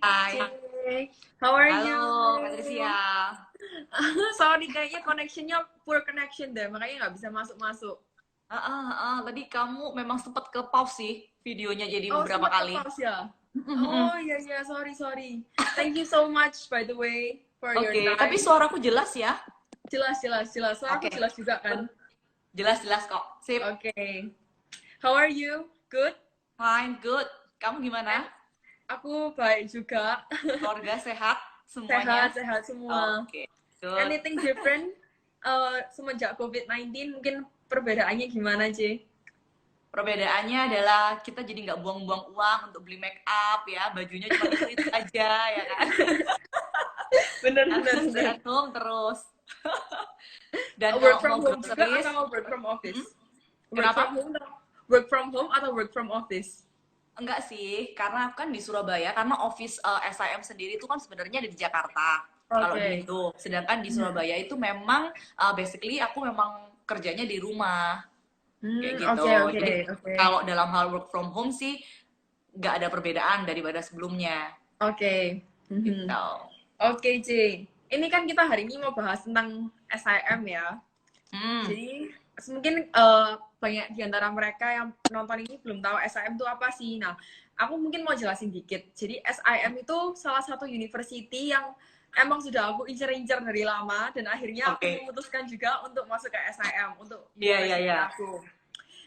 Hai, Cek. How are halo you? Patricia. Sorry, kayaknya connectionnya poor connection deh, makanya nggak bisa masuk-masuk. Tadi kamu memang sempat ke pause sih videonya jadi Oh, beberapa sempat ke kali. pause ya? Oh, iya, iya, sorry. Thank you so much, by the way, for your Oke, tapi time. suaraku jelas ya? Jelas. Suara aku Oke, jelas juga kan? jelas-jelas kok. Sip, Oke. How are you? Good? fine, good. Kamu And gimana? aku baik juga. Keluarga sehat semuanya? Sehat semua. Oke, good. Anything different semenjak COVID-19? Mungkin perbedaannya gimana, C? Perbedaannya adalah kita jadi nggak buang-buang uang untuk beli make up ya, bajunya cuma itu aja ya kan. Bener, bener, Karena stay bener. at home terus. Dan Work kalau mau from home juga groceries, atau work from office? Work kenapa? from home atau work from home atau work from office? Enggak sih, karena aku kan di Surabaya, karena office SIM sendiri itu kan sebenarnya ada di Jakarta, kalau di Oke. Indo. Sedangkan di Surabaya itu memang basically aku memang kerjanya di rumah, kayak Oke, gitu. oke, Jadi oke. kalau dalam hal work from home sih nggak ada perbedaan daripada sebelumnya, Oke. gitu. Oke, C. Ini kan kita hari ini mau bahas tentang SIM ya. Hmm, Jadi mungkin banyak di antara mereka yang nonton ini belum tahu SIM itu apa sih. Nah, aku mungkin mau jelasin dikit. Jadi SIM itu salah satu university yang emang sudah aku incer-incer dari lama dan akhirnya aku oke. memutuskan juga untuk masuk ke SIM untuk Iya, iya, university iya. aku.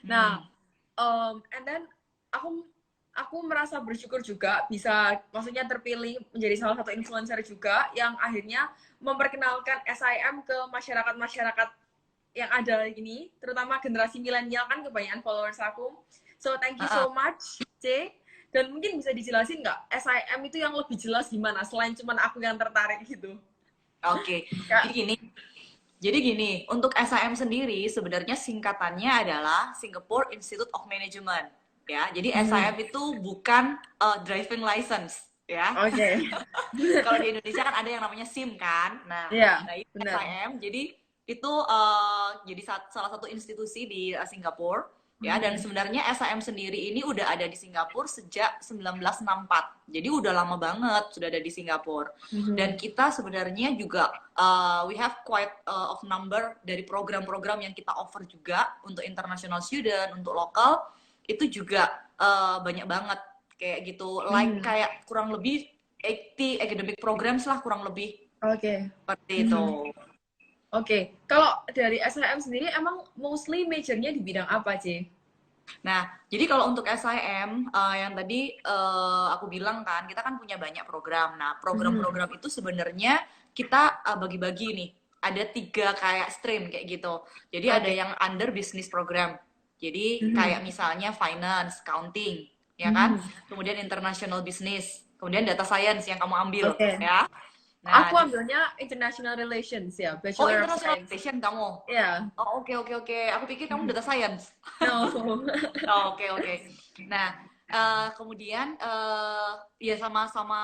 Nah, Hmm, and then aku merasa bersyukur juga bisa maksudnya terpilih menjadi salah satu influencer juga yang akhirnya memperkenalkan SIM ke masyarakat-masyarakat yang ada ini, terutama generasi milenial kan kebanyakan followers aku. So thank you ah, ah. so much, C. Dan mungkin bisa dijelasin nggak SIM itu yang lebih jelas gimana selain cuman aku yang tertarik gitu. Oke. Jadi Kak, gini, untuk SIM sendiri sebenarnya singkatannya adalah Singapore Institute of Management. Ya, jadi SIM itu bukan driving license, ya. oke. Kalau di Indonesia kan ada yang namanya SIM kan. Nah, Iya, ini benar. SIM. Jadi itu jadi salah satu institusi di Singapura. Ya, dan sebenarnya SIM sendiri ini udah ada di Singapura sejak 1964. Jadi udah lama banget sudah ada di Singapura. Dan kita sebenarnya juga we have quite of number dari program-program yang kita offer juga untuk international student, untuk lokal itu juga banyak banget kayak gitu. Like kayak kurang lebih 80 academic programs lah kurang lebih Oke. seperti itu. Oke, kalau dari SIM sendiri emang mostly majornya di bidang apa, C? Nah, jadi kalau untuk SIM yang tadi aku bilang kan, kita kan punya banyak program. Nah, program-program itu sebenarnya kita bagi-bagi nih. Ada 3 kayak stream kayak gitu. Jadi ada Oke. yang under business program. Jadi kayak misalnya finance, accounting, ya kan? Mhm. Kemudian international business, kemudian data science yang kamu ambil, Oke. ya. Aku Nah, di ambilnya International Relations ya, Oh, Bachelor of international Science. relation kamu. Ya, Oh, oke oke oke. Aku pikir kamu data science. no. Oh, oke oke. Nah, kemudian ya sama-sama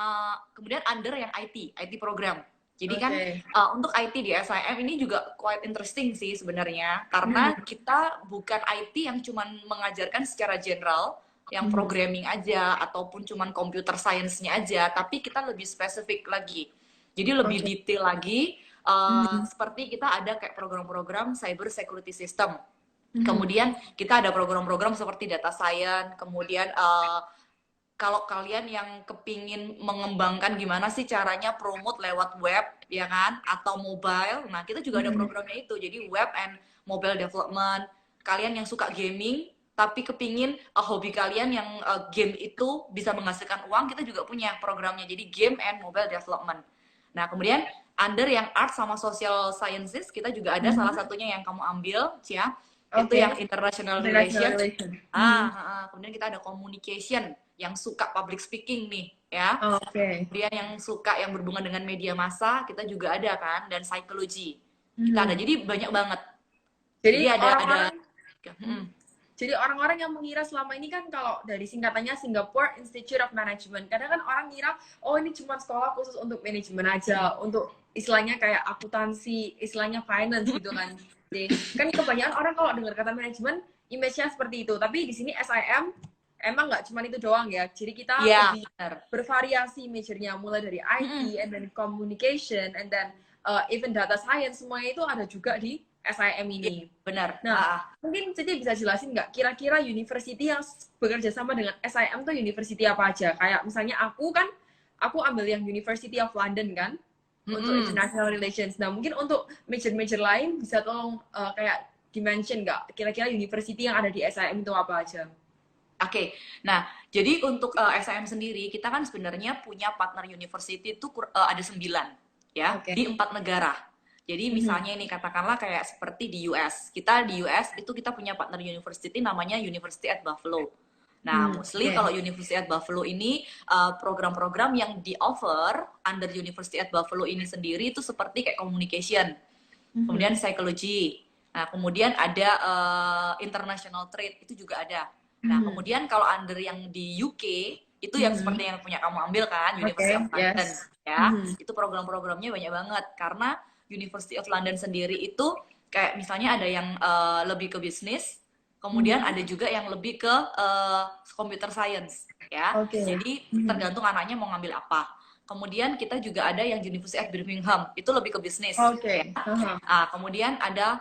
kemudian under yang IT program. Jadi kan Oke. untuk IT di SIM ini juga quite interesting sih sebenarnya karena kita bukan IT yang cuman mengajarkan secara general yang programming aja ataupun cuman computer science-nya aja, tapi kita lebih spesifik lagi. Jadi lebih Oke. detail lagi seperti kita ada kayak program-program cyber security system. Kemudian kita ada program-program seperti data science, kemudian kalau kalian yang kepingin mengembangkan gimana sih caranya promote lewat web, ya kan, atau mobile, nah kita juga ada programnya itu, jadi web and mobile development. Kalian yang suka gaming, tapi kepingin hobi kalian yang game itu bisa menghasilkan uang, kita juga punya programnya, jadi game and mobile development. Nah, kemudian under yang art sama social sciences, kita juga ada salah satunya yang kamu ambil, Cia, itu Oke. yang international International relations. Relations. Kemudian kita ada communication yang suka public speaking nih, ya. Oke. Kemudian yang suka yang berhubungan dengan media massa, kita juga ada kan, dan psychology. Kita ada. Jadi banyak banget. Jadi Jadi ada orang-orang Jadi orang-orang yang mengira selama ini kan kalau dari singkatannya Singapore Institute of Management, kadang kan orang ngira, oh ini cuma sekolah khusus untuk manajemen aja, untuk istilahnya kayak akuntansi, istilahnya finance gitu kan. Jadi, kan kebanyakan orang kalau dengar kata manajemen, image-nya seperti itu. Tapi di sini SIM emang nggak cuma itu doang ya. Jadi kita Iya, lebih benar. bervariasi majornya, mulai dari IT, Mm-mm. and then communication, and then even data science, semuanya itu ada juga di SIM Iya, ini. benar. Nah, Ah, mungkin Cici bisa jelasin nggak kira-kira university yang bekerja sama dengan SIM tuh university apa aja? Kayak misalnya aku ambil yang University of London kan, untuk mm-mm. international relations. Nah, mungkin untuk major-major lain bisa tolong kayak dimention nggak? Kira-kira university yang ada di SIM itu apa aja? Oke, nah jadi untuk SIM sendiri kita kan sebenarnya punya partner university itu ada 9 ya Oke. di 4 negara. Jadi Mhm. misalnya ini katakanlah kayak seperti di US, kita di US itu kita punya partner university namanya University at Buffalo. Nah, mostly Oke. kalau University at Buffalo ini program-program yang di offer under University at Buffalo ini sendiri itu seperti kayak communication, Mhm. kemudian psychology. Nah, kemudian ada international trade itu juga ada. Nah, Mhm. kemudian kalau under yang di UK itu yang Mhm. seperti yang punya kamu ambil kan, Oke, University of London, yes. ya. Mhm. Itu program-programnya banyak banget karena University of London sendiri itu kayak misalnya ada yang lebih ke bisnis, kemudian Mhm. ada juga yang lebih ke computer science, ya. Oke. Jadi Mhm. tergantung anaknya mau ngambil apa. Kemudian kita juga ada yang University of Birmingham, itu lebih ke bisnis, ya. Oke. Aha. Kemudian ada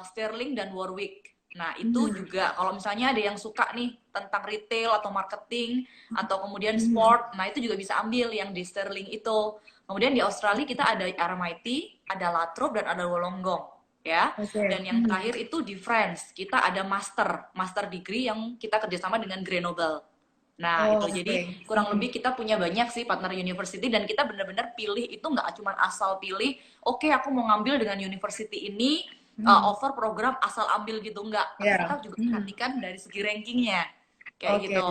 Sterling dan Warwick. Nah, itu Mhm. juga kalau misalnya ada yang suka nih tentang retail atau marketing atau kemudian Mhm. sport, nah itu juga bisa ambil yang di Sterling itu. Kemudian di Australia kita ada RMIT, ada Latrobe dan ada Wollongong, ya. Oke. Dan yang Mhm. terakhir itu di France, kita ada master degree yang kita kerjasama dengan Grenoble. Nah, Oh, itu jadi oke. kurang lebih kita punya banyak sih partner university dan kita benar-benar pilih itu nggak cuma asal pilih, oke aku mau ngambil dengan university ini Mhm. offer program asal ambil gitu nggak, tapi kita Ya. juga Mhm. perhatikan dari segi rankingnya kayak Oke. gitu.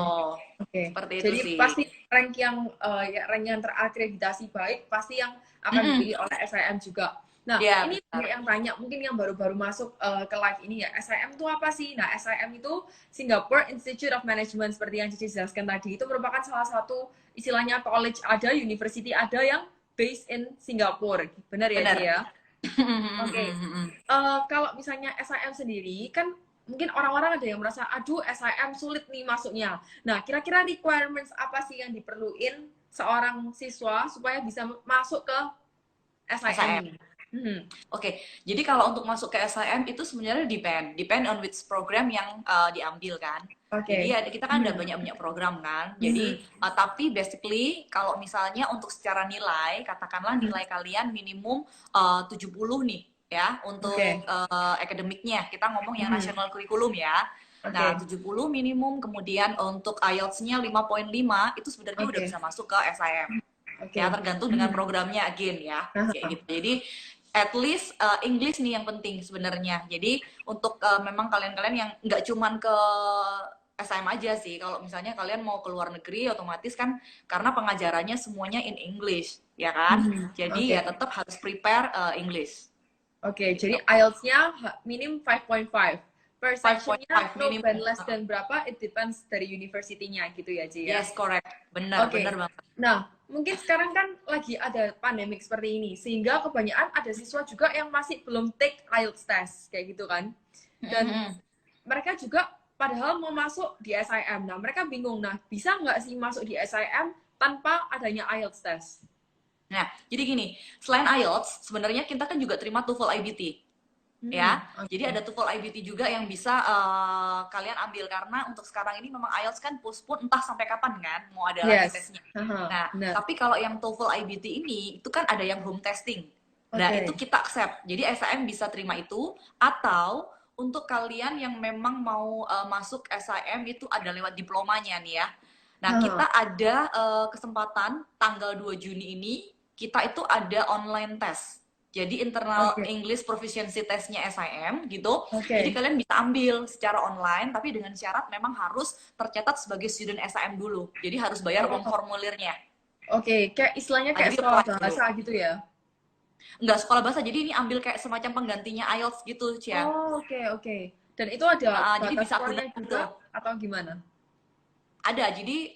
Oke. Seperti itu Jadi sih. pasti rank yang terakreditasi baik pasti yang akan Mm-mm. dipilih oleh SIM juga. Nah, Ya, ini benar. banyak yang tanya, mungkin yang baru-baru masuk ke live ini ya, SIM itu apa sih? Nah, SIM itu Singapore Institute of Management, seperti yang Cici jelaskan tadi. Itu merupakan salah satu istilahnya college ada, university ada yang based in Singapore. Benar ya, Ci Benar. ya? Oke. Kalau misalnya SIM sendiri, kan mungkin orang-orang ada yang merasa, aduh SIM sulit nih masuknya. Nah, kira-kira requirements apa sih yang diperluin seorang siswa supaya bisa masuk ke SIM SIM. ini? Hmm. Oke, jadi kalau untuk masuk ke SIM itu sebenarnya depend on which program yang diambil kan. Jadi Oke. kita kan ada Hmm. banyak-banyak program kan. Hmm. Jadi tapi basically kalau misalnya untuk secara nilai, katakanlah Hmm. nilai kalian minimum 70 nih ya untuk Oke. akademiknya. Kita ngomong yang Hmm. national curriculum ya. Nah, Oke. 70 minimum, kemudian untuk IELTS-nya 5,5 itu sebenarnya udah Oke. bisa masuk ke SIM. Ya, Oke. tergantung dengan Hmm. programnya again ya. Kayak Aha. gitu. Jadi at least English nih yang penting sebenarnya. Jadi untuk memang kalian-kalian yang nggak cuman ke SM aja sih. Kalau misalnya kalian mau ke luar negeri, otomatis kan karena pengajarannya semuanya in English, ya kan? Hmm. Jadi Oke. ya tetap harus prepare English. Oke, Gitu. jadi IELTS-nya minim 5.5. Per section-nya 5.5 no ban minimum. less dan berapa, it depends dari university-nya gitu ya, Ci ya. Yes, correct. Benar, benar Oke. banget. Nah, mungkin sekarang kan lagi ada pandemik seperti ini, sehingga kebanyakan ada siswa juga yang masih belum take IELTS test, kayak gitu kan. Dan mereka juga padahal mau masuk di SIM. Nah, mereka bingung, nah bisa nggak sih masuk di SIM tanpa adanya IELTS test? Nah, jadi gini, selain IELTS, sebenarnya kita kan juga terima TOEFL IBT. Ya, jadi ada Oke. TOEFL IBT juga yang bisa kalian ambil karena untuk sekarang ini memang IELTS kan postpone entah sampai kapan kan mau ada lagi Yes. tesnya. Aha, Nah, benar. tapi kalau yang TOEFL IBT ini itu kan ada yang home testing. Nah, itu Oke. kita accept. Jadi SIM bisa terima itu atau untuk kalian yang memang mau masuk SIM itu ada lewat diplomanya nih ya. Nah, Aha. kita ada kesempatan tanggal 2 Juni ini kita itu ada online test. Jadi internal Oke. English proficiency testnya SIM gitu. Jadi Oke. kalian bisa ambil secara online tapi dengan syarat memang harus tercatat sebagai student SIM dulu. Jadi harus bayar uang Oh, formulirnya. oke. Kayak istilahnya Nah, kayak jadi sekolah apply dulu. bahasa gitu ya? Enggak sekolah bahasa, jadi ini ambil kayak semacam penggantinya IELTS gitu, Cia. Oh, oke, oke. Dan itu ada Jadi batas bisa guna skornya gitu. juga atau gimana? Ada, jadi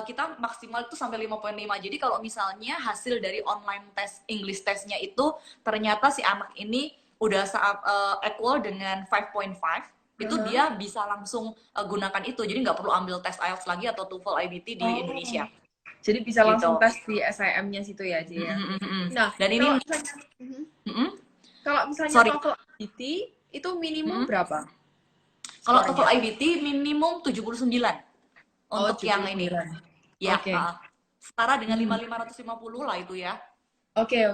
kita maksimal itu sampai 5,5. Jadi kalau misalnya hasil dari online test English testnya itu ternyata si anak ini udah equal dengan 5.5. itu dia bisa langsung gunakan itu. Jadi nggak perlu ambil tes IELTS lagi atau TOEFL IBT di Indonesia. Jadi bisa Gitu. langsung tes di SIM-nya situ ya, Ci ya. Nah, Dan ini kalau misalnya sorry. TOEFL IBT itu minimum berapa? Kalau TOEFL IBT minimum 79 untuk yang ini. Ya, setara dengan 5.550 lah itu ya. Oke.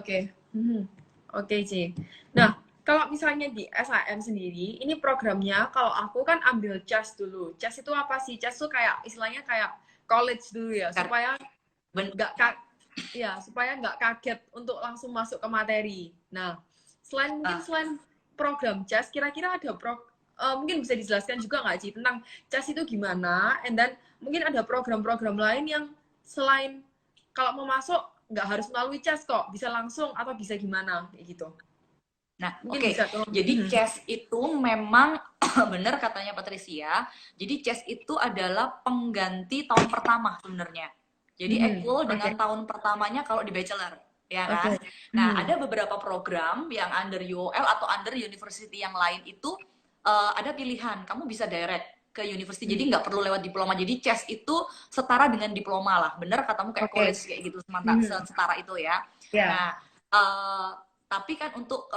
Oke, Ci. Nah, kalau misalnya di SIM sendiri, ini programnya kalau aku kan ambil CHES dulu. CHES itu apa sih? CHES itu kayak istilahnya kayak college dulu ya, supaya nggak kaget untuk langsung masuk ke materi. Nah, selain program CHES, kira-kira ada mungkin bisa dijelaskan juga nggak Ci tentang CHES itu gimana? And then mungkin ada program-program lain yang selain kalau mau masuk nggak harus melalui CHES kok, bisa langsung atau bisa gimana kayak gitu. Nah, oke. Jadi CHES itu memang benar katanya Patricia. Jadi CHES itu adalah pengganti tahun pertama sebenarnya. Jadi equal dengan tahun pertamanya kalau di bachelor, ya kan? Nah, ada beberapa program yang under UOL atau under university yang lain itu ada pilihan. Kamu bisa direct ke university, jadi nggak perlu lewat diploma. Jadi CHES itu setara dengan diploma lah. Bener katamu kayak college kayak gitu, setara itu ya. Nah, tapi kan untuk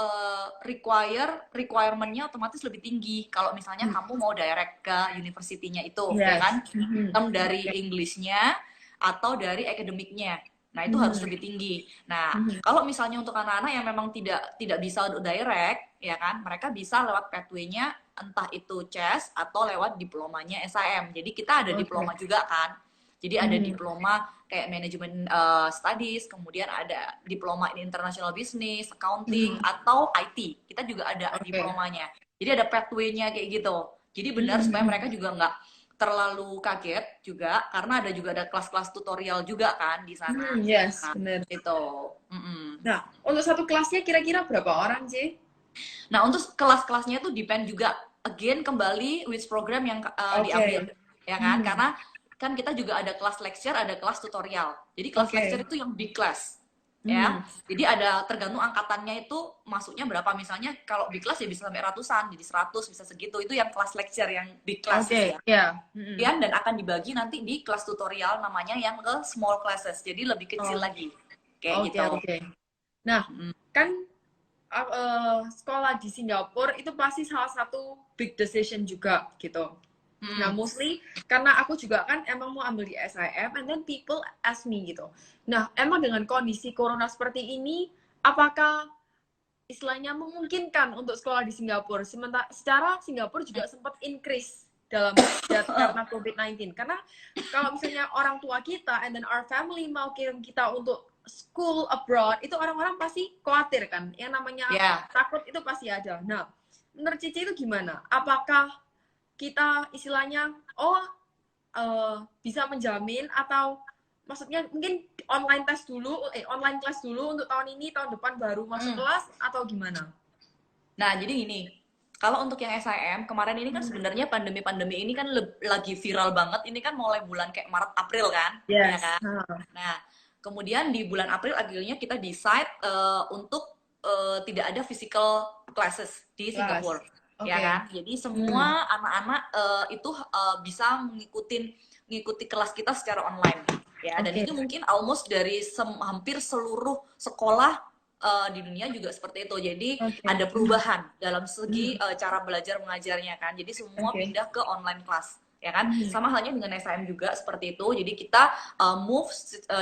requirement-nya otomatis lebih tinggi kalau misalnya kamu mau direct ke university-nya itu, ya kan? Dari English-nya atau dari akademiknya. Nah, itu harus lebih tinggi. Nah, kalau misalnya untuk anak-anak yang memang tidak bisa direct, ya kan? Mereka bisa lewat pathway-nya, entah itu CHES atau lewat diplomanya SIM. Jadi kita ada diploma juga kan. Jadi ada diploma kayak manajemen studies, kemudian ada diploma in international business, accounting, atau IT. Kita juga ada diplomanya. Jadi ada pathway-nya kayak gitu. Jadi benar supaya mereka juga nggak terlalu kaget juga, karena ada kelas-kelas tutorial juga kan di sana. Benar. Itu. Nah, untuk satu kelasnya kira-kira berapa orang sih? Nah, untuk kelas-kelasnya itu depend juga, again kembali which program yang diambil, ya kan? Karena kan kita juga ada kelas lecture, ada kelas tutorial. Jadi kelas lecture itu yang big class, ya. Jadi ada tergantung angkatannya itu masuknya berapa. Misalnya kalau big class ya bisa sampai ratusan, jadi 100 bisa segitu. Itu yang kelas lecture yang big class ya. Dan akan dibagi nanti di kelas tutorial namanya yang ke small classes. Jadi lebih kecil lagi, kayak gitu. Nah, kan sekolah di Singapura itu pasti salah satu big decision juga gitu. Nah, mostly karena aku juga kan emang mau ambil di SIM, and then people ask me gitu. Nah, emang dengan kondisi corona seperti ini, apakah istilahnya memungkinkan untuk sekolah di Singapura? Secara Singapura juga sempat increase dalam karena COVID-19. Karena kalau misalnya orang tua kita and then our family mau kirim kita untuk school abroad, itu orang-orang pasti khawatir kan. Yang namanya takut itu pasti ada. Nah, menurut Cici itu gimana? Apakah kita istilahnya bisa menjamin, atau maksudnya mungkin online class dulu untuk tahun ini, tahun depan baru masuk kelas, atau gimana? Nah, jadi gini, kalau untuk yang SIM kemarin ini kan sebenarnya pandemi ini kan lagi viral banget. Ini kan mulai bulan kayak Maret April kan, ya kan? Nah, kemudian di bulan April akhirnya kita decide untuk tidak ada physical classes di Singapura. Ya kan, jadi semua anak-anak itu bisa mengikuti kelas kita secara online, ya. Dan itu mungkin almost dari hampir seluruh sekolah di dunia juga seperti itu. Jadi ada perubahan dalam segi cara belajar mengajarnya kan. Jadi semua pindah ke online class, ya kan. Sama halnya dengan SIM juga seperti itu. Jadi kita move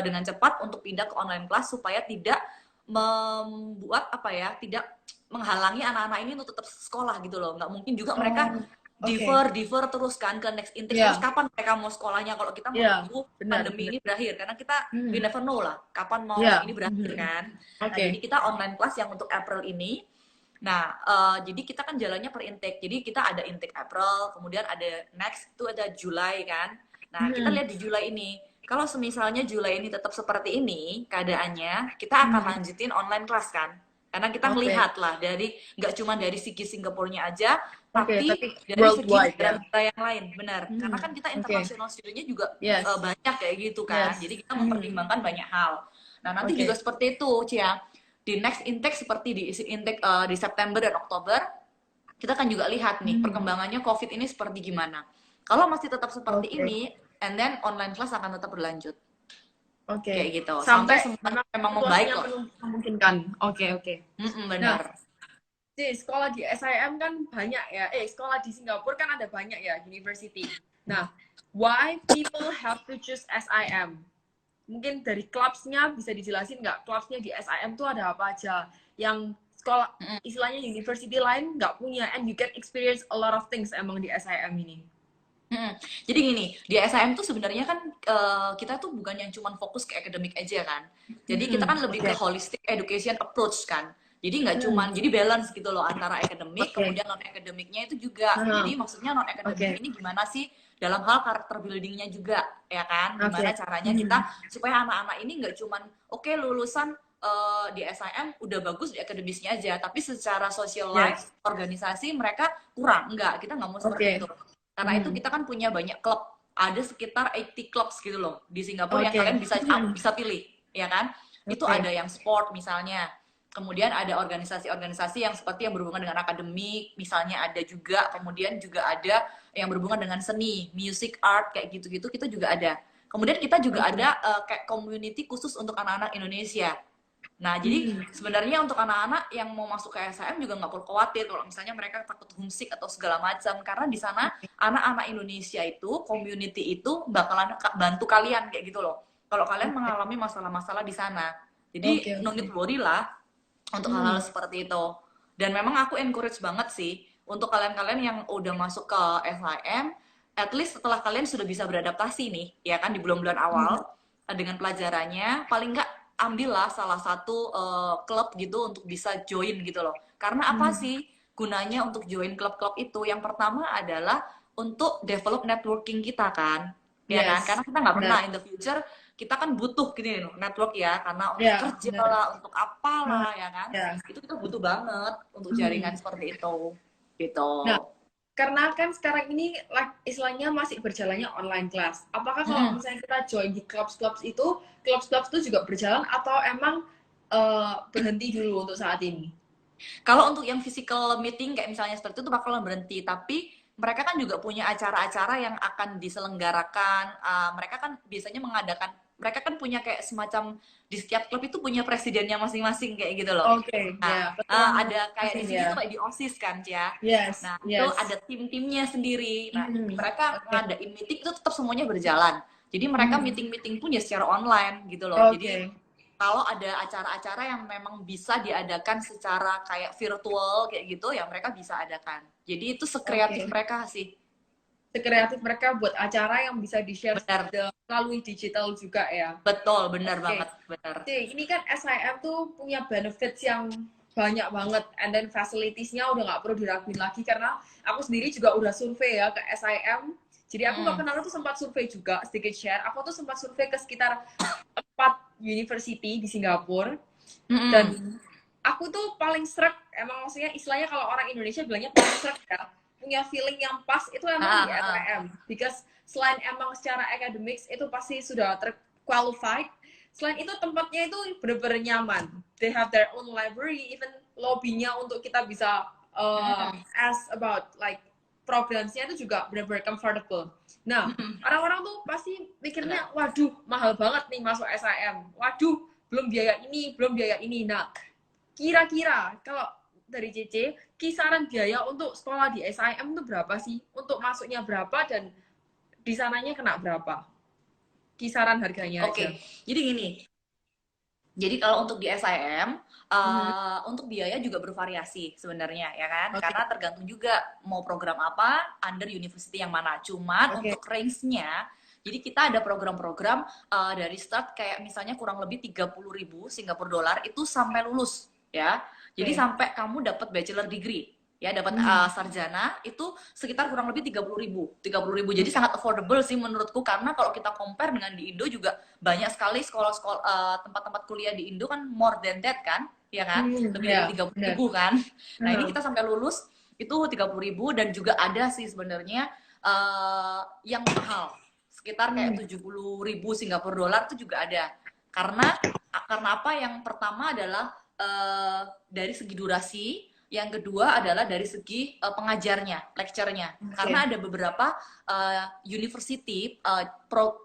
dengan cepat untuk pindah ke online class supaya tidak membuat tidak menghalangi anak-anak ini untuk tetap sekolah gitu loh. Nggak mungkin juga mereka defer terus kan ke next intake. Terus kapan mereka mau sekolahnya kalau kita mau nunggu pandemi ini berakhir, karena kita we never know lah kapan mau ini berakhir kan. Nah, jadi kita online class yang untuk April ini. Nah, jadi kita kan jalannya per intake. Jadi kita ada intake April, kemudian ada next itu ada Juli kan. Nah, kita lihat di Juli ini. Kalau semisalnya Juli ini tetap seperti ini keadaannya, kita akan lanjutin online class kan. Karena kita melihat lah nggak cuma dari segi Singapurnya aja, tapi dari segi negara yang lain, benar. Karena kan kita international student-nya juga banyak kayak gitu kan. Jadi kita mempertimbangkan banyak hal. Nah, nanti juga seperti itu, Cia. Di next intake seperti di intake di September dan Oktober, kita kan juga lihat nih perkembangannya COVID ini seperti gimana. Kalau masih tetap seperti Oke. ini, and then online class akan tetap berlanjut. Oke. Kayak gitu. Sampai Sampai semuanya memang memang membaik situasinya lah. memungkinkan. Oke, oke. Nah, Benar. di sekolah di SIM kan banyak ya. Sekolah di Singapura kan ada banyak ya, university. Nah, why people have to choose SIM? Mungkin dari clubs-nya bisa dijelasin nggak? Clubs-nya di SIM tuh ada apa aja? Yang sekolah, istilahnya university lain nggak punya, and you can experience a lot of things emang di SIM ini. Jadi gini, di SIM tuh sebenarnya kan kita tuh bukan yang cuma fokus ke akademik aja kan. Jadi kita kan lebih ke Oke. holistic education approach kan. Jadi nggak cuma, jadi balance gitu loh antara akademik, Oke. kemudian non akademiknya itu juga. Jadi maksudnya non akademik Oke. ini gimana sih dalam hal karakter buildingnya juga, ya kan? Oke. Gimana caranya kita supaya anak-anak ini nggak cuma oke, lulusan di SIM udah bagus di akademisnya aja, tapi secara social life, Yes. organisasi mereka kurang. Enggak, kita nggak mau seperti Oke. itu. Karena itu kita kan punya banyak klub, ada sekitar 80 clubs gitu loh di Singapura yang kalian Oke. bisa pilih, ya kan? Itu Oke. ada yang sport misalnya, kemudian ada organisasi-organisasi yang seperti yang berhubungan dengan akademik, misalnya ada juga, kemudian juga ada yang berhubungan dengan seni, music, art, kayak gitu-gitu kita juga ada. Kemudian kita juga ada kayak community khusus untuk anak-anak Indonesia. Nah, jadi sebenarnya untuk anak-anak yang mau masuk ke SIM juga nggak perlu khawatir kalau misalnya mereka takut homesick atau segala macam. Karena di sana anak-anak Indonesia itu, community itu bakalan bantu kalian kayak gitu loh. Kalau kalian mengalami masalah-masalah di sana. Jadi, Oke. no need worry lah untuk hal-hal seperti itu. Dan memang aku encourage banget sih untuk kalian-kalian yang udah masuk ke SIM, at least setelah kalian sudah bisa beradaptasi nih, ya kan, di bulan-bulan awal dengan pelajarannya, paling nggak ambillah salah satu klub gitu untuk bisa join gitu loh. Karena apa sih gunanya untuk join klub-klub itu? Yang pertama adalah untuk develop networking kita kan, ya kan? Yes. Karena kita nggak pernah Benar. in the future kita kan butuh gini loh network ya, karena untuk Ya, kerja benar. lah, untuk apalah ya kan. Ya. Itu kita butuh banget untuk jaringan seperti itu, gitu. Nah, karena kan sekarang ini istilahnya masih berjalannya online class. Apakah kalau misalnya kita join di clubs-clubs itu, clubs-clubs itu juga berjalan atau emang berhenti dulu untuk saat ini? Kalau untuk yang physical meeting kayak misalnya seperti itu bakalan berhenti, tapi mereka kan juga punya acara-acara yang akan diselenggarakan. Mereka kan biasanya mengadakan, mereka kan punya kayak semacam di setiap klub itu punya presidennya masing-masing kayak gitu loh. Oke, Nah, ya, ketua ada kayak di masing sini ya. tuh kayak di OSIS kan, ya. Yes, Nah, itu yes. ada tim-timnya sendiri. Nah, mereka Oke. ngadain meeting itu tetap semuanya berjalan. Jadi mereka meeting-meeting pun ya secara online gitu loh. Jadi Oke. kalau ada acara-acara yang memang bisa diadakan secara kayak virtual kayak gitu ya mereka bisa adakan. Jadi itu sekreatif Oke. mereka sih. Sekreatif mereka buat acara yang bisa di-share Benar. melalui digital juga ya. Betul, benar Oke. banget, benar. Ini kan SIM tuh punya benefits yang banyak banget, and then facilities-nya udah nggak perlu diraguin lagi karena aku sendiri juga udah survei ya ke SIM. Jadi aku nggak kenal tuh sempat survei juga, sedikit share. Aku tuh sempat survei ke sekitar 4 university di Singapura. Dan aku tuh paling srek, emang maksudnya istilahnya kalau orang Indonesia bilangnya paling srek ya, punya feeling yang pas itu emang di SIM. Because selain emang secara academics itu pasti sudah terqualified, selain itu tempatnya itu bener-bener nyaman. They have their own library, even lobbynya untuk kita bisa ask about like programs-nya itu juga bener-bener comfortable. Nah, orang-orang tuh pasti mikirnya, waduh, mahal banget nih masuk SIM. Waduh, belum biaya ini, belum biaya ini. Nah, kira-kira kalau dari CC, kisaran biaya untuk sekolah di SIM itu berapa sih? Untuk masuknya berapa dan di sananya kena berapa? Kisaran harganya aja. Oke, jadi gini. Jadi kalau untuk di SIM, untuk biaya juga bervariasi sebenarnya ya kan, karena tergantung juga mau program apa, under university yang mana. Cuman untuk range-nya, jadi kita ada program-program dari start kayak misalnya kurang lebih 30.000 Singapura dolar itu sampai lulus ya. Jadi sampai kamu dapat bachelor degree ya, dapat sarjana itu sekitar kurang lebih 30.000. Jadi sangat affordable sih menurutku, karena kalau kita compare dengan di Indo juga banyak sekali sekolah-sekolah tempat-tempat kuliah di Indo kan more than that kan, ya kan? Lebih dari 30.000 kan. Nah, ini kita sampai lulus itu 30.000, dan juga ada sih sebenarnya yang mahal sekitar kayak 70.000 Singapura dolar itu juga ada. Karena apa? Yang pertama adalah dari segi durasi. Yang kedua adalah dari segi pengajarnya, lecture-nya. Karena ada beberapa university,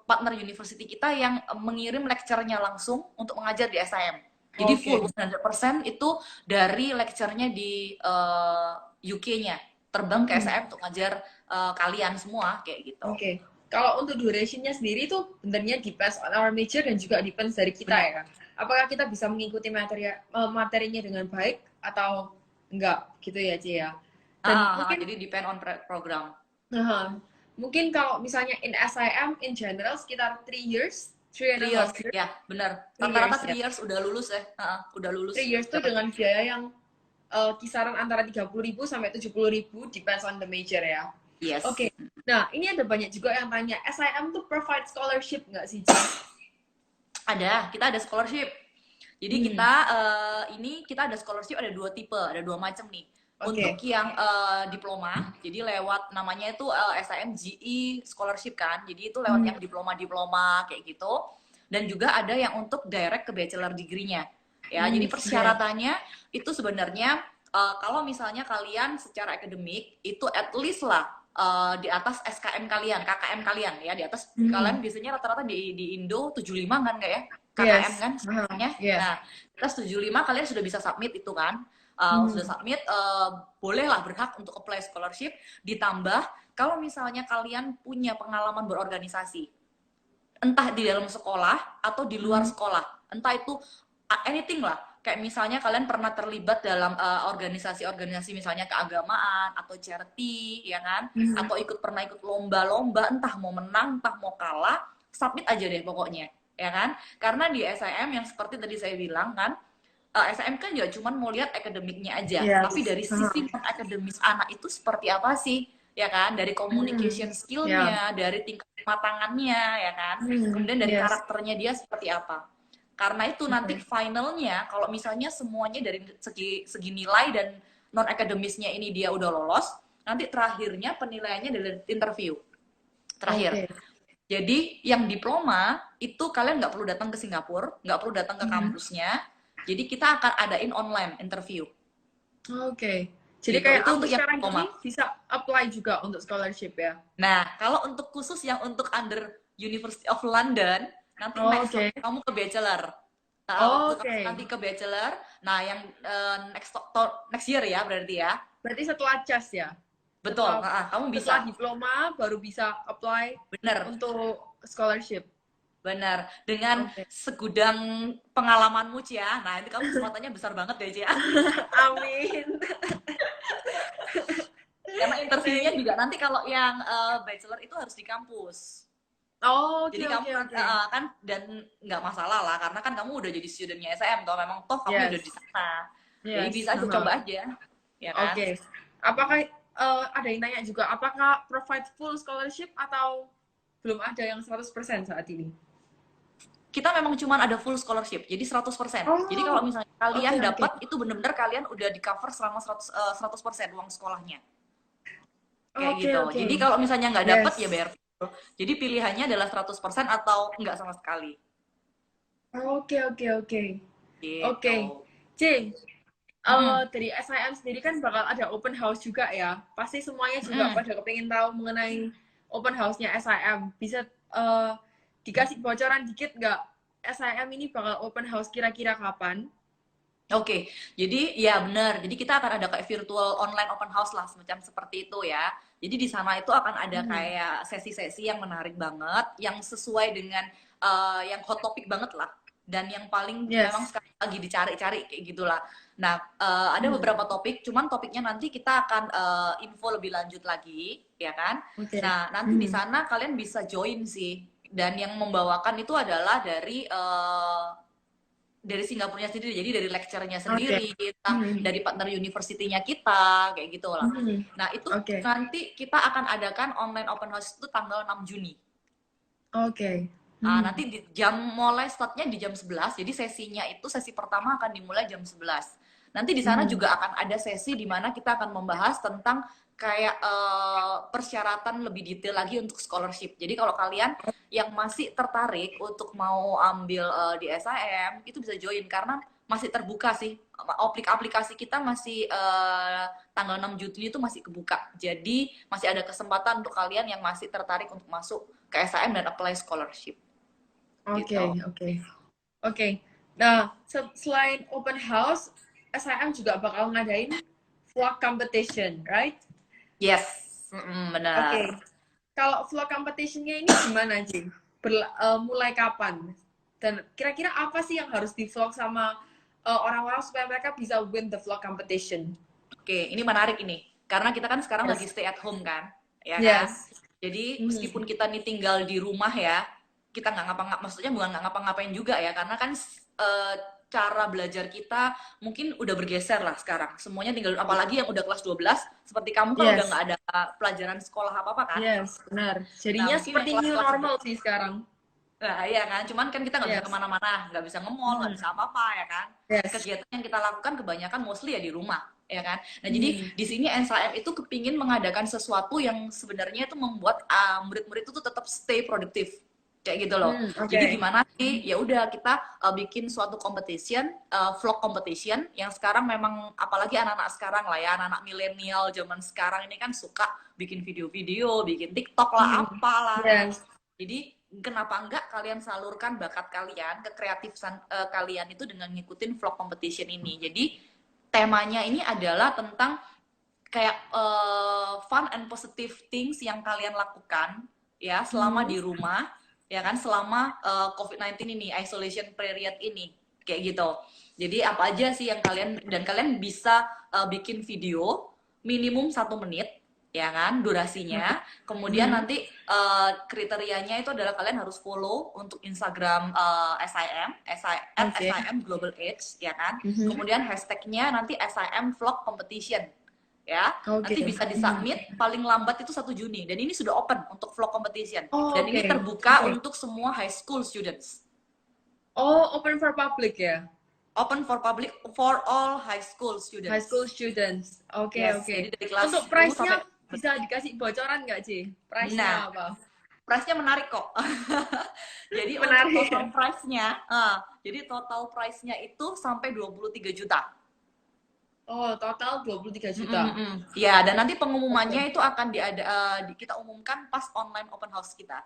partner university kita yang mengirim lecture-nya langsung untuk mengajar di SIM. Jadi full 100% itu dari lecture-nya di UK-nya. Terbang ke SIM untuk ngajar kalian semua, kayak gitu. Kalau untuk duration-nya sendiri itu sebenarnya depends on our major dan juga depends dari kita ya. Apakah kita bisa mengikuti materinya dengan baik atau enggak gitu ya, Cie ya. Dan mungkin jadi depend on program. Mungkin kalau misalnya in SIM in general sekitar 3 years, 3 years. Ya, benar. Rata-rata 3 years udah lulus ya. Udah lulus. 3 years itu dengan biaya yang kisaran antara 30.000 sampai 70.000 depends on the major ya. Yes. Nah, ini ada banyak juga yang tanya, SIM tuh provide scholarship nggak sih, Ada, kita ada scholarship. Jadi kita ada scholarship, ada 2 tipe, ada 2 macam nih. Untuk yang diploma, jadi lewat namanya itu SIM GE scholarship kan. Jadi itu lewat yang diploma kayak gitu. Dan juga ada yang untuk direct ke bachelor degree-nya. Ya, jadi persyaratannya itu sebenarnya kalau misalnya kalian secara akademik itu at least lah di atas SKM kalian, KKM kalian ya, di atas kalian biasanya rata-rata di Indo 75 kan enggak ya? KKM kan sebenarnya. Nah, di atas 75 kalian sudah bisa submit itu kan. Sudah submit, bolehlah berhak untuk apply scholarship. Ditambah kalau misalnya kalian punya pengalaman berorganisasi, entah di dalam sekolah atau di luar sekolah, entah itu anything lah, kayak misalnya kalian pernah terlibat dalam organisasi-organisasi misalnya keagamaan atau charity, ya kan, atau pernah ikut lomba-lomba, entah mau menang, entah mau kalah, submit aja deh pokoknya, ya kan, karena di SIM yang seperti tadi saya bilang kan, SIM kan ya cuman mau lihat akademiknya aja, tapi dari sisi akademis anak itu seperti apa sih, ya kan, dari communication skill-nya, dari tingkat kematangannya, ya kan, kemudian dari karakternya dia seperti apa. Karena itu nanti finalnya, kalau misalnya semuanya dari segi nilai dan non akademisnya ini dia udah lolos, nanti terakhirnya penilaiannya dari interview terakhir. Jadi yang diploma itu kalian nggak perlu datang ke Singapura, nggak perlu datang ke kampusnya. Jadi kita akan adain online interview. Jadi gitu. kayak untuk sekarang ini bisa apply juga untuk scholarship ya. Nah, kalau untuk khusus yang untuk under University of London, nanti next kamu ke bachelor. Nanti ke bachelor. Nah, yang next year ya berarti ya. Berarti setelah CAS ya. Betul. Kamu bisa. Setelah diploma baru bisa apply. Untuk scholarship. Benar, dengan segudang pengalamanmu Cia. Nah, itu kamu kesempatannya besar banget deh Cia. Amin. Karena interviewnya juga nanti kalau yang bachelor itu harus di kampus. Jadi kamu kan dan nggak masalah lah, karena kan kamu udah jadi studentnya SIM, toh memang toh kamu udah di sana. Jadi bisa aja coba aja, ya kan? Apakah ada yang tanya juga, apakah provide full scholarship atau belum ada yang 100% saat ini? Kita memang cuma ada full scholarship, jadi 100%. Jadi kalau misalnya kalian dapat, itu benar-benar kalian udah di cover selama 100% uang sekolahnya. Kayak gitu. Jadi kalau misalnya nggak dapat ya bayar full. Jadi pilihannya adalah 100% atau nggak sama sekali. Oke. C, dari SIM sendiri kan bakal ada open house juga ya. Pasti semuanya juga pada kepingin tahu mengenai open house-nya SIM. Bisa dikasih bocoran dikit nggak, SIM ini bakal open house kira-kira kapan? Jadi ya benar. Jadi kita akan ada kayak virtual online open house lah, semacam seperti itu ya. Jadi di sana itu akan ada kayak sesi-sesi yang menarik banget, yang sesuai dengan yang hot topic banget lah. Dan yang paling memang sekarang lagi dicari-cari kayak gitulah. Nah, ada beberapa topik, cuman topiknya nanti kita akan info lebih lanjut lagi, ya kan? Nah, nanti di sana kalian bisa join sih. Dan yang membawakan itu adalah dari Singapurnya sendiri, jadi dari lecture-nya sendiri, dari partner university-nya kita, kayak gitu lah. Nah, itu nanti kita akan adakan online open house itu tanggal 6 Juni. Nanti mulai startnya di jam 11, jadi sesinya itu, sesi pertama akan dimulai jam 11. Nanti di sana juga akan ada sesi di mana kita akan membahas tentang kayak persyaratan lebih detail lagi untuk scholarship. Jadi kalau kalian yang masih tertarik untuk mau ambil di SIM, itu bisa join, karena masih terbuka sih. Aplikasi kita masih tanggal 6 Juni itu masih kebuka. Jadi masih ada kesempatan untuk kalian yang masih tertarik untuk masuk ke SIM dan apply scholarship. Oke, Gitu. oke. Nah, selain open house, SIM juga bakal ngadain vlog competition, right? Yes, Oke. benar. Kalau vlog competitionnya ini gimana, Ji? Mulai kapan? Dan kira-kira apa sih yang harus di-vlog sama orang-orang supaya mereka bisa win the vlog competition? Oke, ini menarik ini. Karena kita kan sekarang lagi Yes. stay at home kan, ya kan? Yes. Jadi Hmm. meskipun kita nih tinggal di rumah ya, kita nggak ngapa-ngapain, maksudnya bukan nggak ngapa-ngapain juga ya, karena kan eh, cara belajar kita mungkin udah bergeser lah sekarang. Semuanya tinggal, apalagi yang udah kelas 12, seperti kamu kan udah Yes. nggak ada pelajaran sekolah apa-apa kan? Yes, benar. Nah, Jadinya mungkin yang seperti new kelas-kelas normal sih sekarang. Nah, iya kan, cuman kan kita nggak bisa Yes. kemana-mana, nggak bisa nge-mall, nggak Hmm. bisa apa-apa ya kan. Yes. Kegiatan yang kita lakukan kebanyakan mostly ya di rumah, ya kan. Nah, jadi Hmm. di sini NSIM itu kepingin mengadakan sesuatu yang sebenarnya itu membuat murid-murid itu tuh tetap stay produktif, kayak gitu loh. Hmm. Jadi Oke. gimana sih? Ya udah kita bikin suatu competition, vlog competition yang sekarang memang apalagi anak-anak sekarang lah ya, anak-anak milenial zaman sekarang ini kan suka bikin video-video, bikin TikTok lah, Hmm. apalah. Yes. Jadi kenapa enggak kalian salurkan bakat kalian, kekreatifan kalian itu dengan ngikutin vlog competition ini. Jadi temanya ini adalah tentang kayak fun and positive things yang kalian lakukan ya selama Hmm. di rumah, ya kan, selama COVID-19 ini, isolation period ini, kayak gitu. Jadi apa aja sih yang kalian bisa bikin video minimum 1 menit, ya kan, durasinya. Kemudian Hmm. nanti kriterianya itu adalah kalian harus follow untuk Instagram SIM, at Oke. SIM Global Age, ya kan. Hmm. Kemudian hashtagnya nanti SIM Vlog Competition, ya. Oke. Nanti bisa Hmm. disubmit paling lambat itu 1 Juni, dan ini sudah open untuk vlog competition, dan ini Oke. terbuka Oke. untuk semua high school students, Oh, open for public ya? open for public for all high school High school students. students. Oke, Yes, oke. jadi dari kelas Untuk 10 sampai, price-nya bisa dikasih bocoran nggak, Ci? nah, Price-nya apa? price-nya menarik kok. Jadi untuk total Menarik. price-nya, jadi total price-nya itu sampai 23 juta. Oh, total 23 juta. Ya, dan nanti Oke. pengumumannya itu akan kita umumkan pas online open house kita.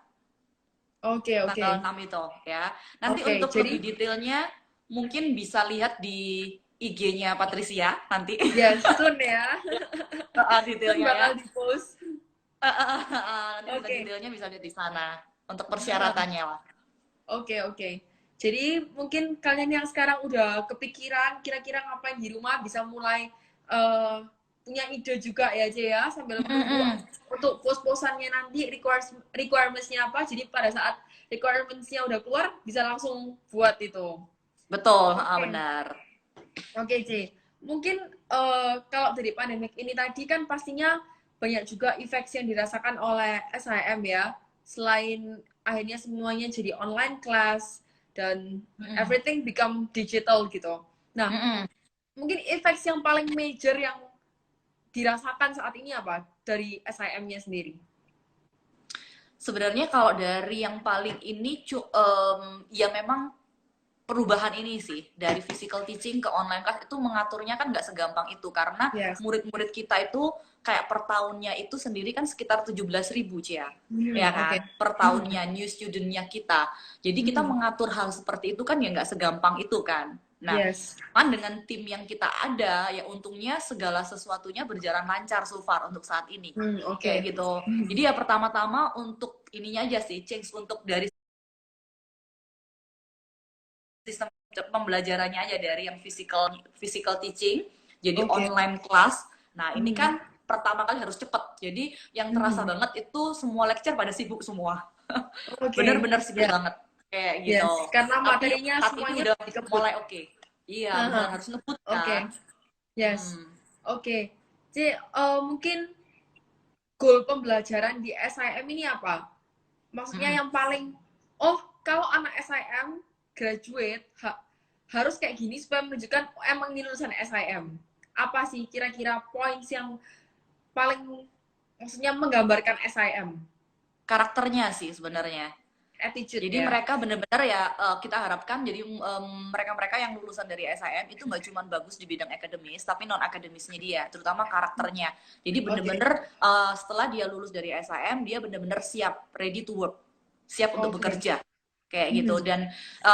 Oke, oke. Tanggal 6 itu ya. Nanti Oke, untuk jadi lebih detailnya mungkin bisa lihat di IG-nya Patricia nanti. ya soon ya. Soon Detailnya ya. bakal di-post. Nanti bisa Oke. detailnya bisa lihat di sana untuk Nah, persyaratannya lah. oke, oke. Jadi mungkin kalian yang sekarang udah kepikiran kira-kira ngapain di rumah bisa mulai eh, punya ide juga ya, J ya, sambil menunggu untuk pos-posannya nanti requirements-nya apa. Jadi pada saat requirements-nya udah keluar bisa langsung buat itu. Betul, Oke. benar. Oke, J. Mungkin kalau dari pandemik ini tadi kan pastinya banyak juga effects yang dirasakan oleh SIM ya. Selain akhirnya semuanya jadi online class dan everything become digital gitu. Nah, mungkin effects yang paling major yang dirasakan saat ini apa dari SIM-nya sendiri? Sebenarnya kalau dari yang paling ini ya memang perubahan ini sih dari physical teaching ke online class itu mengaturnya kan nggak segampang itu, karena Yes. murid-murid kita itu kayak per tahunnya itu sendiri kan sekitar 17.000 Cia, ya kan, Oke. per tahunnya new studentnya kita. Jadi kita mengatur hal seperti itu kan ya nggak segampang itu kan. Nah, Yes. kan dengan tim yang kita ada ya untungnya segala sesuatunya berjalan lancar so far untuk saat ini, Oke. kayak gitu. Jadi ya pertama-tama untuk ininya aja sih, change untuk dari sistem pembelajarannya aja dari yang physical teaching jadi Oke. online class. Nah, ini kan pertama kali harus cepet. Jadi yang terasa banget itu semua lecture pada sibuk semua. Oke. Bener-bener sibuk Ya. banget kayak gitu. Yes. Karena Tapi materinya saat ini semuanya udah dikebut. mulai oke. Iya, bener Haha. harus ngebut Oke. kan. Yes. Oke. Jadi mungkin goal pembelajaran di SIM ini apa? Maksudnya yang paling, oh kalau anak SIM graduate harus kayak gini supaya menunjukkan oh, emang ini lulusan SIM. Apa sih kira-kira points yang paling maksudnya menggambarkan SIM? Karakternya sih sebenarnya. attitude Jadi ya. mereka benar-benar ya kita harapkan jadi mereka-mereka yang lulusan dari SIM itu nggak cuma bagus di bidang akademis, tapi non akademisnya dia, terutama karakternya. Jadi Oke. benar-benar setelah dia lulus dari SIM, dia benar-benar siap, ready to work, siap untuk Oke. bekerja kayak gitu. Mhm. Dan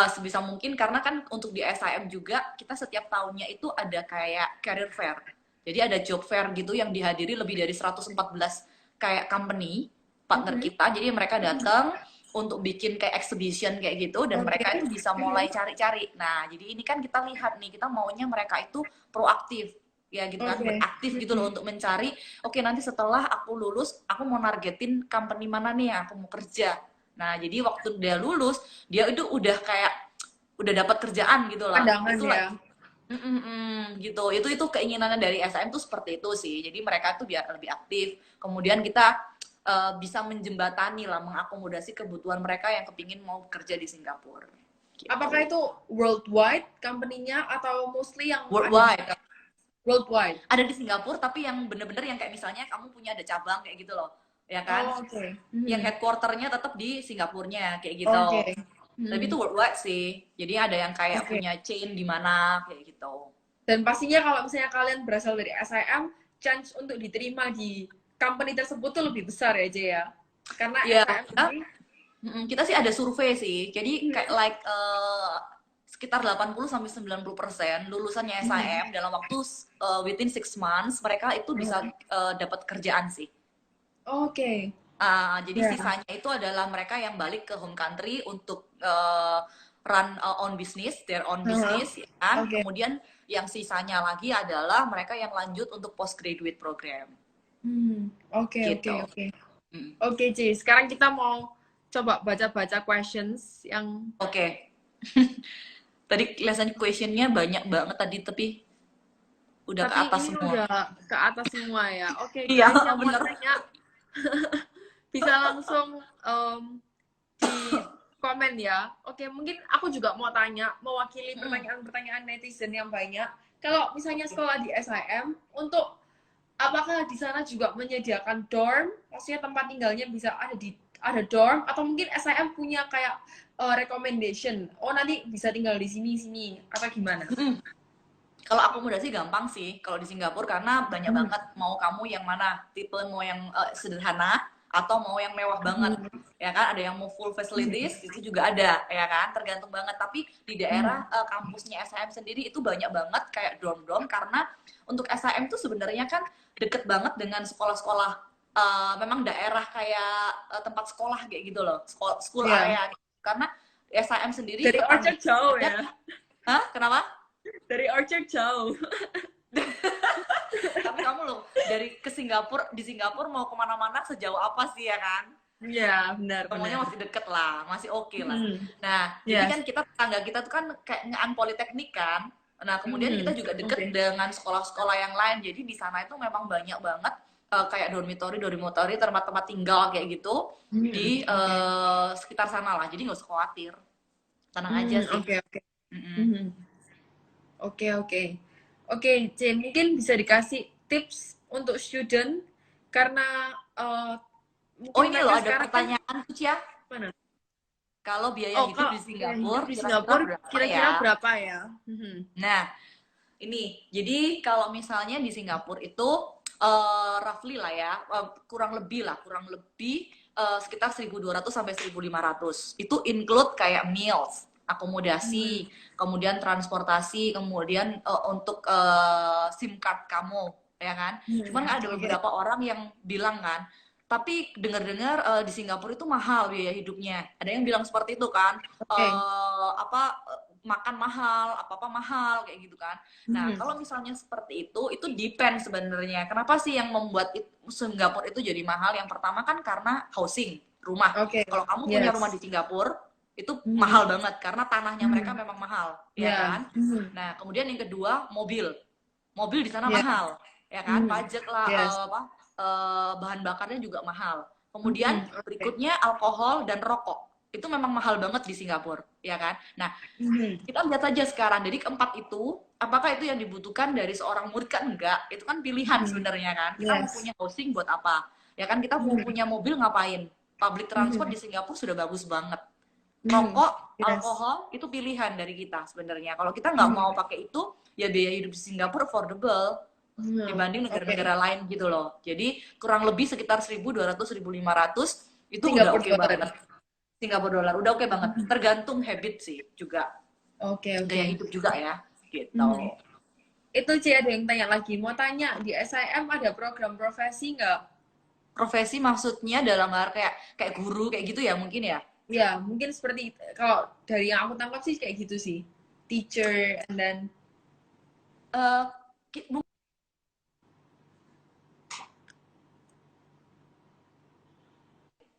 sebisa mungkin karena kan untuk di SIM juga kita setiap tahunnya itu ada kayak career fair. Jadi ada job fair gitu yang dihadiri lebih dari 114 kayak company partner Mhm. kita. Jadi mereka datang untuk bikin kayak exhibition kayak gitu dan Oke. mereka itu bisa mulai cari-cari. Nah, jadi ini kan kita lihat nih, kita maunya mereka itu proaktif ya gitu kan, Oke. beraktif gitu loh untuk mencari, oke nanti setelah aku lulus, aku mau nargetin company mana nih yang aku mau kerja. Nah, jadi waktu dia lulus, dia itu udah kayak udah dapat kerjaan gitu lah. Pandangan Itulah ya. gitu. Itu keinginannya dari SM tuh seperti itu sih. Jadi mereka tuh biar lebih aktif. Kemudian kita bisa menjembatani lah, mengakomodasi kebutuhan mereka yang kepingin mau kerja di Singapura. Apakah Gitu. itu worldwide company-nya atau mostly yang ada di Worldwide. Singapura? Worldwide. Ada di Singapura, tapi yang bener-bener yang kayak misalnya kamu punya ada cabang kayak gitu loh. Ya kan? Oh, oke. Yang Mhm. headquarternya tetap di Singapurnya kayak gitu. Oke. Tapi itu Hmm. worldwide sih. Jadi ada yang kayak Oke. punya chain di mana kayak gitu. Dan pastinya kalau misalnya kalian berasal dari SIM, chance untuk diterima di company tersebut tuh lebih besar ya, Jay ya. Karena Iya, SIM kita ini, kita sih ada survei sih. Jadi kayak mhm, like sekitar 80-90% lulusannya mhm. SIM dalam waktu within 6 months mereka itu bisa dapat kerjaan sih. Oke. Jadi Ya. sisanya itu adalah mereka yang balik ke home country untuk run on business, their own Aha. business, ya kan? Oke. Kemudian yang sisanya lagi adalah mereka yang lanjut untuk postgraduate program, Oke, oke, gitu. oke. Mm. Oke, Jay. Sekarang kita mau coba baca-baca questions yang Oke, okay. Tadi kelihatannya questionnya banyak banget tadi, tapi udah ke tapi atas ini semua. udah ke atas semua ya. Oke, Iya, guys, yang mau bener. tanya bisa langsung di komen ya. Oke, mungkin aku juga mau tanya, mewakili Mm. pertanyaan-pertanyaan netizen yang banyak. Kalau misalnya sekolah di SIM, untuk apakah di sana juga menyediakan dorm? Maksudnya tempat tinggalnya bisa ada dorm atau mungkin SIM punya kayak recommendation. Oh, nanti bisa tinggal di sini atau gimana? Mm. Kalau akomodasi gampang sih kalau di Singapura karena banyak Hmm. banget mau kamu yang mana, tipe mau yang sederhana atau mau yang mewah banget, Hmm. ya kan? Ada yang mau full Hmm. facilities itu juga ada, ya kan? Tergantung banget. Tapi di Hmm. daerah kampusnya SIM sendiri itu banyak banget kayak dorm-dorm karena untuk SIM tuh sebenarnya kan deket banget dengan sekolah-sekolah, memang daerah kayak tempat sekolah kayak gitu loh, school Ya, area. Gitu. Karena SIM sendiri dari tetangga Orchard jauh aja, ya. hah? Kenapa? Dari Orchard jauh. Tapi kamu loh dari ke Singapura, di Singapura mau kemana-mana sejauh apa sih ya kan? Iya, benar-benar. Semuanya masih deket lah, masih oke lah. Hmm. Nah, jadi Yes. kan kita tetangga kita tuh kan kayak ngean politeknik kan. Nah, kemudian kita juga deket Oke. dengan sekolah-sekolah yang lain. Jadi di sana itu memang banyak banget kayak dormitory, tempat-tempat tinggal kayak gitu di Oke. sekitar sana lah. Jadi nggak usah khawatir, tenang aja sih. Oke, oke. Mm-mm. Mhm. Oke, oke. Oke, Jane, mungkin bisa dikasih tips untuk student karena Oh mungkin ini loh mereka ada sekarang kan pertanyaan Cia. mana? Kalau biaya Oh, hidup kalau di biaya hidup Singapura di kira-kira Singapura berapa kira-kira ya? berapa ya? Nah, ini, jadi kalau misalnya di Singapura itu roughly lah ya, kurang lebih sekitar 1.200 sampai 1.500. Itu include kayak meals, Mhm. akomodasi, kemudian transportasi, kemudian untuk SIM card kamu, ya kan? Cuman ada Oke, beberapa orang yang bilang kan, tapi dengar-dengar di Singapura itu mahal biaya hidupnya. Ada yang bilang seperti itu kan, oke. apa makan mahal, apa-apa mahal kayak gitu kan. Nah, Mhm. kalau misalnya seperti itu depend sebenarnya. Kenapa sih yang membuat Singapura itu jadi mahal? Yang pertama kan karena housing, rumah. Oke, Kalau kamu punya rumah yes. di Singapura, itu Mhm. mahal banget karena tanahnya mereka Mhm. memang mahal, ya Ya. kan? Mhm. Nah, kemudian yang kedua, mobil. Mobil di sana Ya. mahal, ya kan? Mhm. Pajak lah, Yes. bahan bakarnya juga mahal. Kemudian Oke. berikutnya alkohol dan rokok. Itu memang mahal banget di Singapura, ya kan? Nah, Mhm. kita lihat saja sekarang dari keempat itu apakah itu yang dibutuhkan dari seorang murid kan enggak, itu kan pilihan Mhm. sebenarnya kan, kita mau Yes. punya housing buat apa, ya kan, kita mau Mhm. punya mobil ngapain, Public transport di Singapura sudah bagus banget. Mhm. Rokok, Yes. alkohol itu pilihan dari kita sebenarnya. Kalau kita nggak mau pakai itu, ya biaya hidup di Singapura affordable dibanding Oke. negara-negara lain gitu loh. Jadi kurang lebih sekitar 1.200 1.500 itu udah Singapura oke dollar. banget. Singapura dolar udah oke banget. Tergantung habit sih juga, Oke, oke. gaya hidup juga ya gitu. Mhm. Itu Ci ada yang tanya lagi. Mau tanya, di SIM ada program profesi nggak? Profesi maksudnya dalam hal kayak kayak guru kayak gitu ya mungkin ya. Ya, mungkin seperti kalau dari yang aku tangkap sih kayak gitu sih. Teacher and then Eh,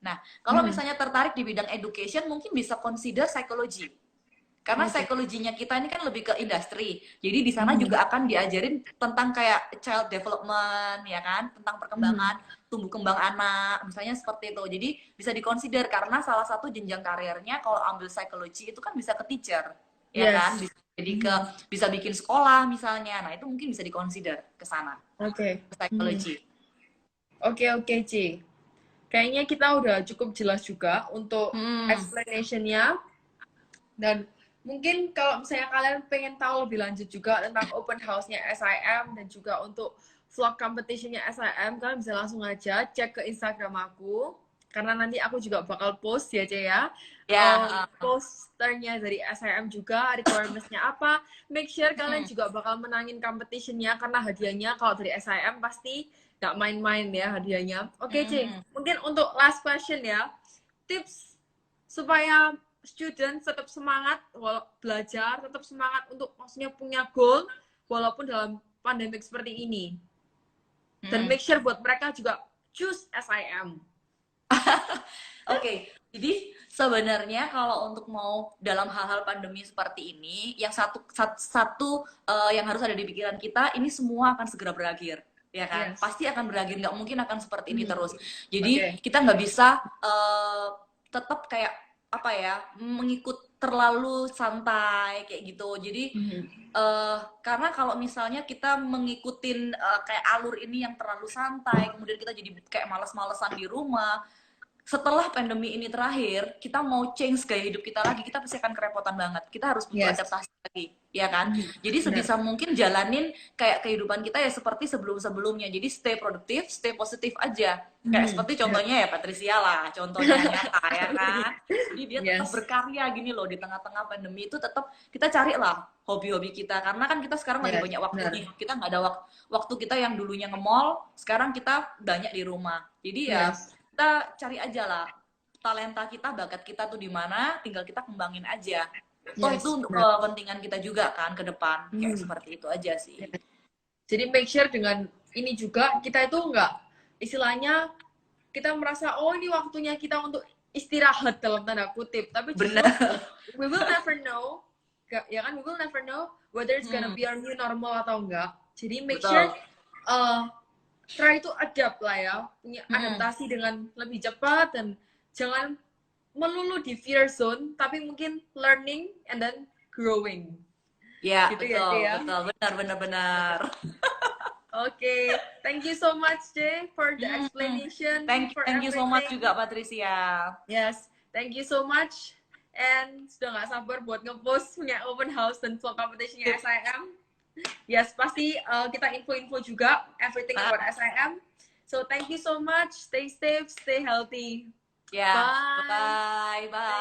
Nah, kalau misalnya tertarik di bidang education, mungkin bisa consider psikologi. Karena oke. psikologinya kita ini kan lebih ke industri. Jadi di sana juga akan diajarin tentang kayak child development, ya kan? Tentang perkembangan tumbuh kembang anak, misalnya seperti itu. Jadi bisa dikonsider karena salah satu jenjang karirnya kalau ambil psikologi itu kan bisa ke teacher, ya kan? Yes. Bisa jadi ke bisa bikin sekolah misalnya. Nah, itu mungkin bisa dikonsider ke sana, Oke. ke psikologi. Oke, oke, Ci. Kayaknya kita udah cukup jelas juga untuk Hmm. explanation-nya. Dan mungkin kalau misalnya kalian pengen tahu lebih lanjut juga tentang open house-nya SIM dan juga untuk vlog competition-nya SIM, kalian bisa langsung aja cek ke Instagram aku. Karena nanti aku juga bakal post ya, Cia ya. Ya, Posternya dari SIM juga, requirements-nya apa. Make sure kalian juga bakal menangin competition-nya, karena hadiahnya kalau dari SIM pasti nggak main-main ya hadiahnya. Oke, Ci. Mungkin untuk last question ya. Tips supaya student tetap semangat belajar, tetap semangat untuk maksudnya punya goal walaupun dalam pandemik seperti ini. Dan make sure buat mereka juga choose SIM. Oke, jadi sebenarnya kalau untuk mau dalam hal-hal pandemi seperti ini, yang satu yang harus ada di pikiran kita, ini semua akan segera berakhir, ya kan? Yes. Pasti akan berakhir, nggak mungkin akan seperti ini terus. Oke. Jadi kita nggak bisa tetap kayak apa ya, mengikut terlalu santai kayak gitu. Jadi karena kalau misalnya kita mengikutin kayak alur ini yang terlalu santai, kemudian kita jadi kayak malas-malesan di rumah, setelah pandemi ini terakhir, kita mau change gaya hidup kita lagi, kita pasti akan kerepotan banget. Kita harus butuh Yes. adaptasi lagi, ya kan? Jadi Benar. sebisa mungkin jalanin kayak kehidupan kita ya seperti sebelum-sebelumnya. Jadi stay produktif, stay positif aja. Kayak seperti contohnya ya Patricia lah, contohnya nyata ya kan. Jadi dia tetap Yes. berkarya gini loh di tengah-tengah pandemi itu tetap kita carilah hobi-hobi kita karena kan kita sekarang lagi Yes. banyak waktu Benar. nih. Kita nggak ada waktu kita yang dulunya nge-mall, sekarang kita banyak di rumah. Jadi ya Yes. kita cari aja lah talenta kita, bakat kita tuh di mana, tinggal kita kembangin aja. Toh itu Yes. untuk Benar. kepentingan kita juga kan ke depan, kayak seperti itu aja sih. Jadi make sure dengan ini juga kita itu nggak istilahnya kita merasa oh ini waktunya kita untuk istirahat dalam tanda kutip, tapi justru Benar. we will never know, ya kan, we will never know whether it's gonna be our new normal atau enggak. Jadi make sure Betul. try to adapt lah ya, punya adaptasi dengan lebih cepat dan jangan melulu di fear zone, tapi mungkin learning and then growing. Ya, Gitu ya, betul, Jay ya. betul, benar. Oke, thank you so much, Jay, for the explanation, for Thank you so much everything. juga Patricia. Yes, thank you so much. And sudah nggak sabar buat ngepost punya open house dan vlog competitionnya SIM. Yes, pasti kita info-info juga everything about SIM. So thank you so much. Stay safe, stay healthy. Ya, Bye. bye.